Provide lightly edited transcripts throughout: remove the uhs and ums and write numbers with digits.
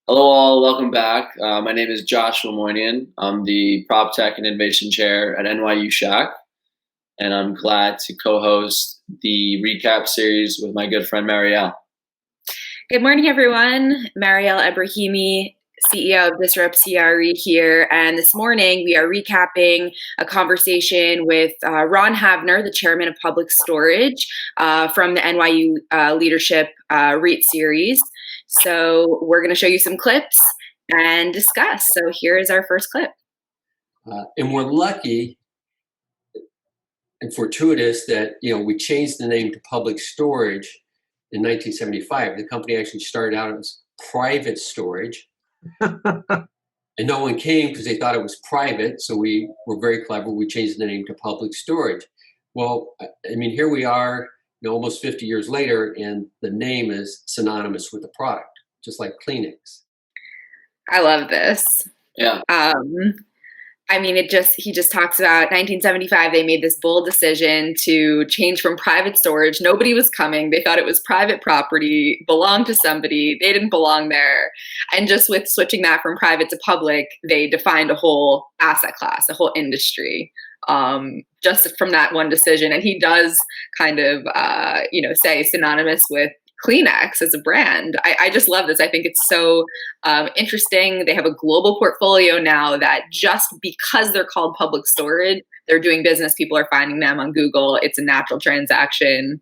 Hello all, welcome back. My name is Joshua Moinian. I'm the PropTech and Innovation Chair at NYU Schack, and I'm glad to co-host the recap series with my good friend Mariel. Good morning, everyone. Mariel Ebrahimi, CEO of DisruptCRE here, and this morning we are recapping a conversation with Ron Havner, the chairman of Public Storage, from the NYU Leadership REIT series. So we're going to show you some clips and discuss. So here is our first clip. And we're lucky and fortuitous that we changed the name to Public Storage in 1975. The company actually started out as private storage, and no one came because they thought it was private. So we were very clever. We changed the name to Public Storage. Well, I mean, here we are, almost 50 years later, and the name is synonymous with the product, just like Kleenex. I love this. Yeah. I mean, he just talks about 1975, they made this bold decision to change from private storage. Nobody was coming. They thought it was private property, belonged to somebody. They didn't belong there. And just with switching that from private to public, they defined a whole asset class, a whole industry, just from that one decision. And he does kind of, say synonymous with Kleenex as a brand. I just love this. I think it's so interesting. They have a global portfolio now that just because they're called public storage, they're doing business. People are finding them on Google. It's a natural transaction.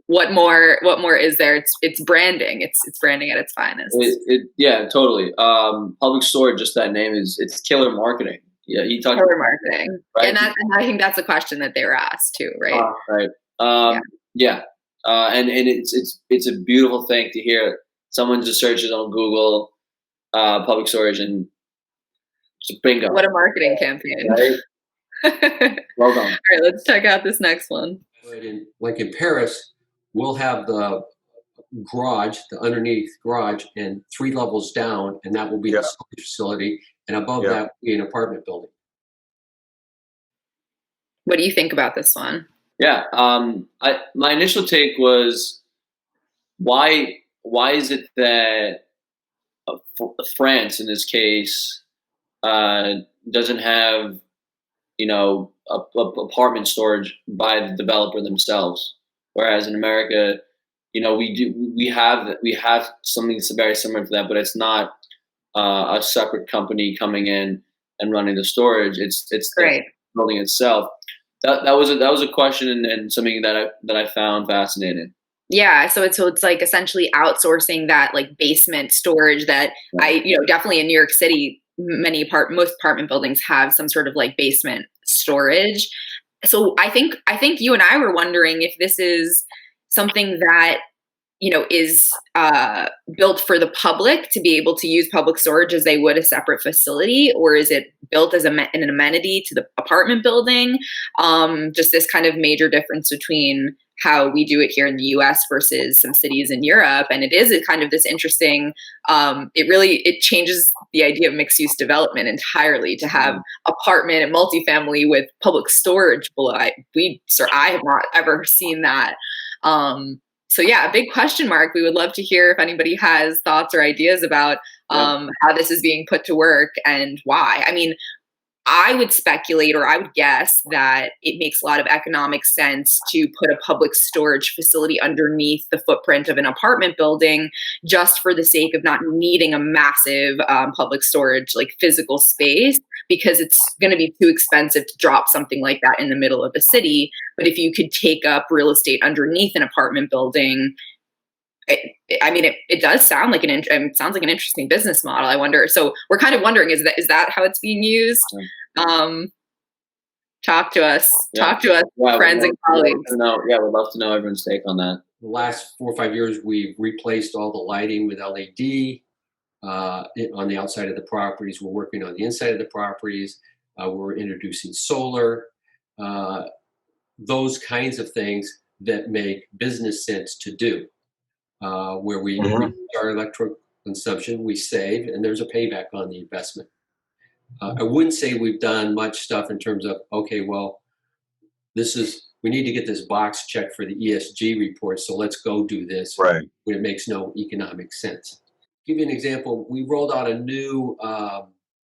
What more is there? It's branding. It's branding at its finest. Yeah, totally. Public storage, just that name it's killer marketing. Yeah, he talked killer marketing, right? And I think that's a question that they were asked too, right? Right. Yeah. And it's a beautiful thing to hear. Someone just searches on Google public storage and just bingo. What a marketing campaign! Right? Well done. All right, let's check out this next one. Like in Paris, we'll have the garage, the underneath garage, and 3 levels down, and that will be the storage facility, and above that will be an apartment building. What do you think about this one? Yeah, my initial take was, why is it that France, in this case, doesn't have, apartment storage by the developer themselves, whereas in America, we have something that's very similar to that, but it's not a separate company coming in and running the storage. It's right. The building itself. That was a question and something that I found fascinating. Yeah, so it's like essentially outsourcing that like basement storage that definitely in New York City, most apartment buildings have some sort of like basement storage. So I think you and I were wondering if this is something that is built for the public to be able to use public storage as they would a separate facility, or is it built as an amenity to the apartment building? Just this kind of major difference between how we do it here in the US versus some cities in Europe. And it is kind of this interesting, it changes the idea of mixed use development entirely to have apartment and multifamily with public storage below. I have not ever seen that. So yeah, a big question mark. We would love to hear if anybody has thoughts or ideas about how this is being put to work and why. I mean, I would speculate, or I would guess, that it makes a lot of economic sense to put a public storage facility underneath the footprint of an apartment building, just for the sake of not needing a massive public storage, like physical space, because it's going to be too expensive to drop something like that in the middle of a city. But if you could take up real estate underneath an apartment building, it does sound like sounds like an interesting business model. I wonder. So we're kind of wondering, is that how it's being used? Talk to us, friends and colleagues. We'd love to know everyone's take on that. The last 4 or 5 years, we've replaced all the lighting with LED on the outside of the properties. We're working on the inside of the properties. We're introducing solar, those kinds of things that make business sense to do. Where we reduce our electric consumption, we save, and there's a payback on the investment. I wouldn't say we've done much stuff in terms of, okay, well, we need to get this box checked for the ESG report, so let's go do this. Right. When it makes no economic sense. give you an example. We rolled out a new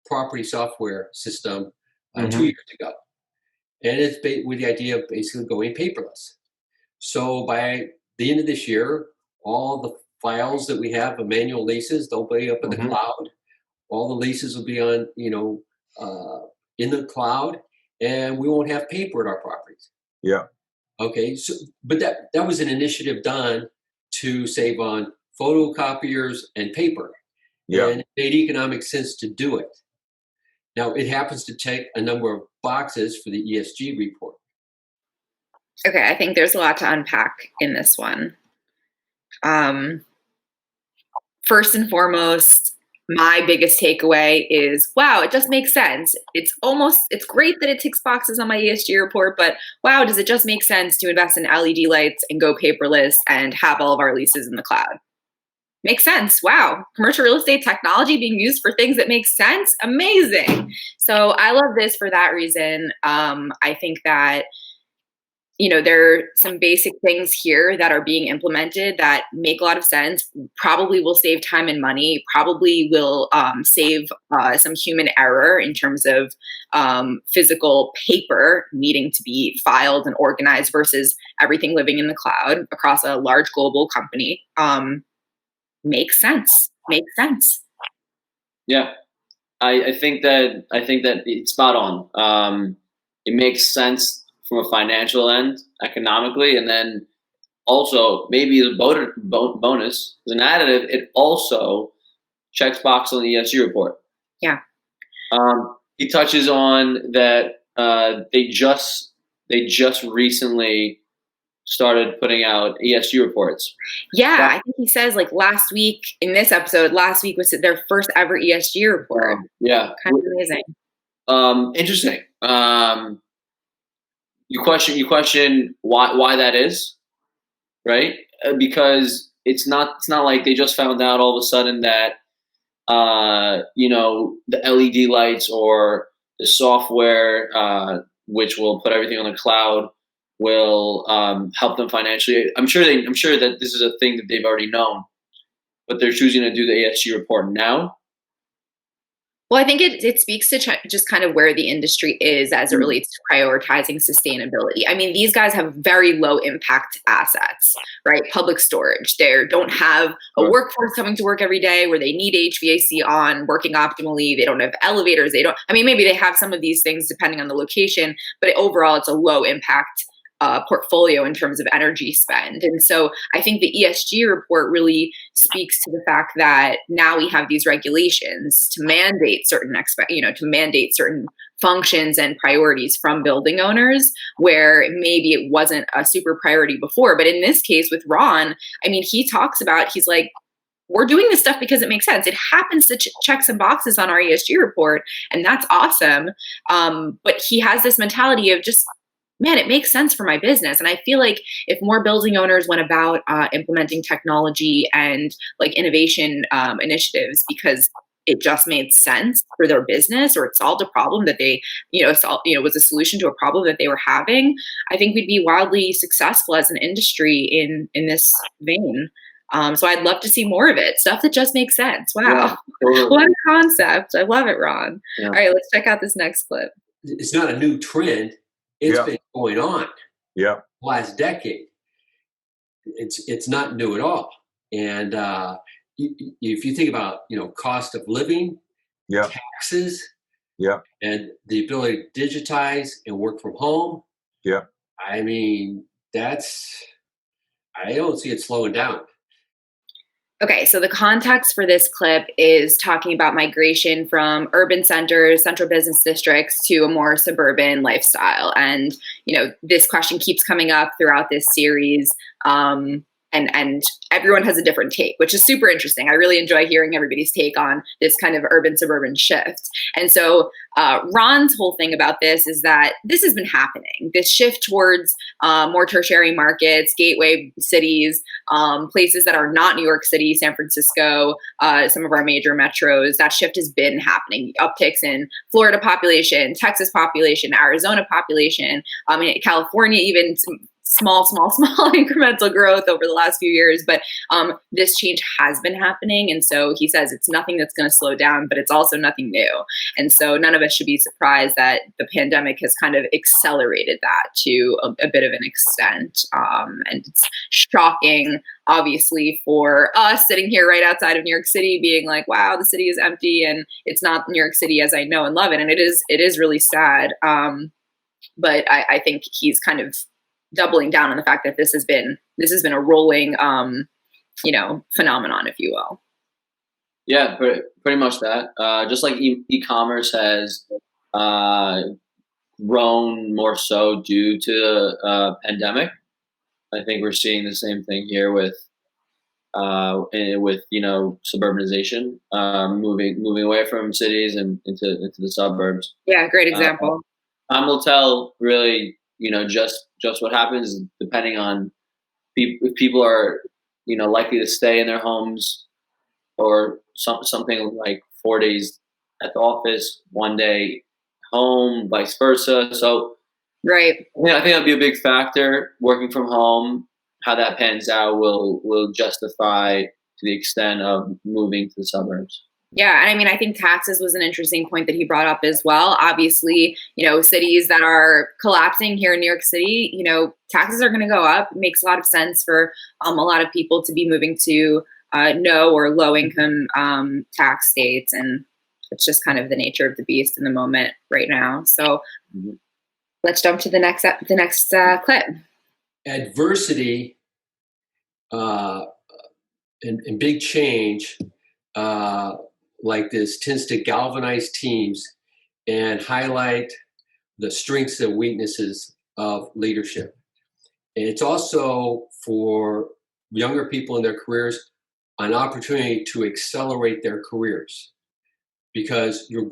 property software system 2 years ago, and it's with the idea of basically going paperless. So by the end of this year, all the files that we have of manual leases, they'll be up in the cloud. All the leases will be on, in the cloud, and we won't have paper at our properties. Yeah. Okay. So, but that was an initiative done to save on photocopiers and paper. Yeah. And it made economic sense to do it. Now, it happens to take a number of boxes for the ESG report. Okay, I think there's a lot to unpack in this one. First and foremost, my biggest takeaway is, wow, it just makes sense. It's great that it ticks boxes on my ESG report, but wow, does it just make sense to invest in LED lights and go paperless and have all of our leases in the cloud? Makes sense. Wow. Commercial real estate technology being used for things that make sense. Amazing. So I love this for that reason. I think that, there are some basic things here that are being implemented that make a lot of sense, probably will save time and money, probably will save some human error in terms of physical paper needing to be filed and organized versus everything living in the cloud across a large global company. Makes sense. Yeah. I think that it's spot on. It makes sense from a financial end, economically, and then also maybe the bonus as an additive, it also checks box on the ESG report. Yeah. He touches on that they just recently started putting out ESG reports. Yeah, I think he says last week was their first ever ESG report. Yeah. Kind of amazing. Interesting. You question why that is, right? Because it's not like they just found out all of a sudden that the LED lights or the software which will put everything on the cloud will help them financially. I'm sure that this is a thing that they've already known, but they're choosing to do the ESG report now. Well, I think it speaks to just kind of where the industry is as it relates to prioritizing sustainability. I mean, these guys have very low impact assets, right? Public storage. They don't have a workforce coming to work every day where they need HVAC on, working optimally. They don't have elevators. Maybe they have some of these things depending on the location, but overall it's a low impact portfolio in terms of energy spend. And so I think the ESG report really speaks to the fact that now we have these regulations to mandate certain functions and priorities from building owners where maybe it wasn't a super priority before. But in this case with Ron, he talks about, he's like, we're doing this stuff because it makes sense. It happens to check some boxes on our ESG report, and that's awesome. But he has this mentality of just, man, it makes sense for my business. And I feel like if more building owners went about implementing technology and innovation initiatives because it just made sense for their business or it solved a problem that they, was a solution to a problem that they were having, I think we'd be wildly successful as an industry in this vein. So I'd love to see more of it. Stuff that just makes sense. Wow. Yeah, totally. What a concept. I love it, Ron. Yeah. All right, let's check out this next clip. It's not a new trend. It's been going on last decade. It's not new at all. And if you think about, cost of living, taxes, and the ability to digitize and work from home, I don't see it slowing down. Okay, so the context for this clip is talking about migration from urban centers, central business districts to a more suburban lifestyle. And, this question keeps coming up throughout this series. And everyone has a different take, which is super interesting. I really enjoy hearing everybody's take on this kind of urban suburban shift. And so Ron's whole thing about this is that this has been happening. This shift towards more tertiary markets, gateway cities, places that are not New York City, San Francisco, some of our major metros, that shift has been happening. Upticks in Florida population, Texas population, Arizona population, California, even small incremental growth over the last few years, but this change has been happening. And so he says it's nothing that's going to slow down, but it's also nothing new. And so none of us should be surprised that the pandemic has kind of accelerated that to a bit of an extent. And it's shocking, obviously, for us sitting here right outside of New York City being like, wow, the city is empty and it's not New York City as I know and love it. And it is really sad. But I think he's kind of doubling down on the fact that this has been a rolling, phenomenon, if you will. Yeah, pretty much that. Just like e-commerce has grown more so due to the pandemic, I think we're seeing the same thing here with suburbanization, moving away from cities and into the suburbs. Yeah, great example. Time will tell, really, just what happens depending on if people are, likely to stay in their homes or something like 4 days at the office, 1 day home, vice versa. So, right. I think that'd be a big factor. Working from home, how that pans out will justify to the extent of moving to the suburbs. Yeah, and I mean, I think taxes was an interesting point that he brought up as well. Obviously, cities that are collapsing here in New York City, taxes are going to go up. It makes a lot of sense for a lot of people to be moving to no or low income tax states, and it's just kind of the nature of the beast in the moment right now. So let's jump to the next clip. Adversity and big change like this tends to galvanize teams and highlight the strengths and weaknesses of leadership. And it's also for younger people in their careers an opportunity to accelerate their careers, because you're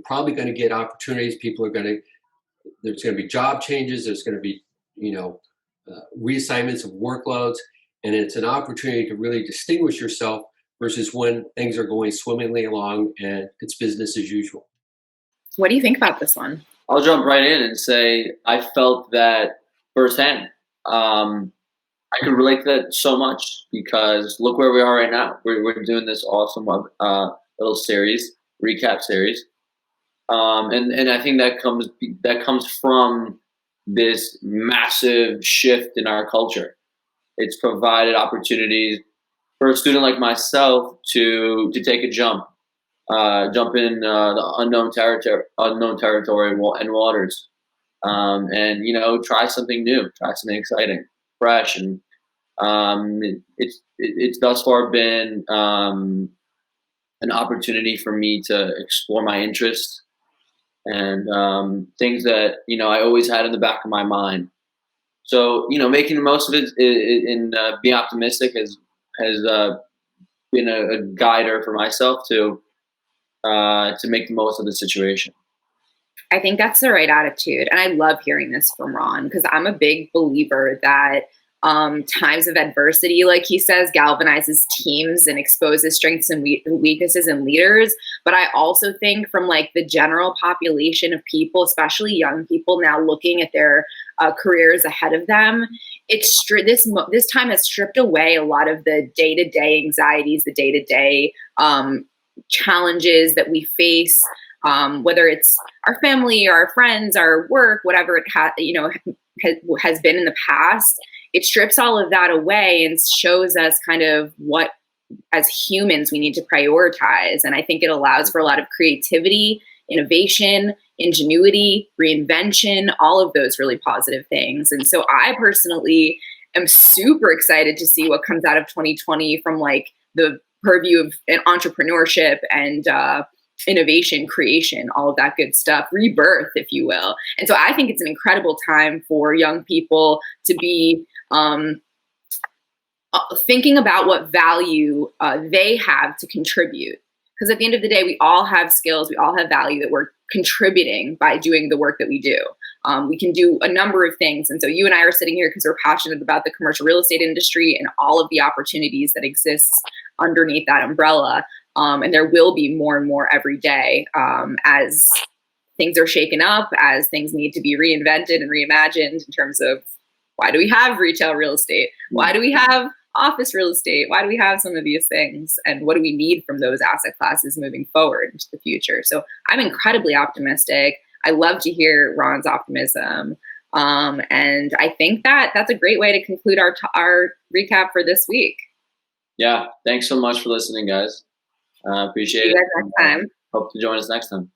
probably going to get opportunities. There's going to be job changes. There's going to be, reassignments of workloads, and it's an opportunity to really distinguish yourself versus when things are going swimmingly along and it's business as usual. What do you think about this one? I'll jump right in and say I felt that firsthand. I could relate to that so much because look where we are right now. We're doing this awesome little recap series, and I think that comes from this massive shift in our culture. It's provided opportunities for a student like myself to take a jump in the unknown territory and waters, and try something new, try something exciting, fresh, and it's thus far been an opportunity for me to explore my interests and things that I always had in the back of my mind. So making the most of it and being optimistic has been a guider for myself to make the most of the situation. I think that's the right attitude. And I love hearing this from Ron, because I'm a big believer that times of adversity, like he says, galvanizes teams and exposes strengths and weaknesses in leaders. But I also think from the general population of people, especially young people now looking at their careers ahead of them, this time has stripped away a lot of the day-to-day anxieties, the day-to-day challenges that we face, whether it's our family or our friends, our work, whatever it has been in the past. It strips all of that away and shows us kind of what, as humans, we need to prioritize. And I think it allows for a lot of creativity, innovation, ingenuity, reinvention, all of those really positive things. And so I personally am super excited to see what comes out of 2020 from the purview of entrepreneurship and innovation, creation, all of that good stuff, rebirth, if you will. And so I think it's an incredible time for young people to be thinking about what value they have to contribute. Because at the end of the day, we all have skills, we all have value that we're contributing by doing the work that we do. We can do a number of things. And so you and I are sitting here because we're passionate about the commercial real estate industry and all of the opportunities that exist underneath that umbrella. And there will be more and more every day as things are shaken up, as things need to be reinvented and reimagined in terms of why do we have retail real estate? Why do we have office real estate? Why do we have some of these things? And what do we need from those asset classes moving forward into the future? So I'm incredibly optimistic. I love to hear Ron's optimism. And I think that that's a great way to conclude our recap for this week. Yeah. Thanks so much for listening, guys. Appreciate See you it. guys next time. Hope to join us next time.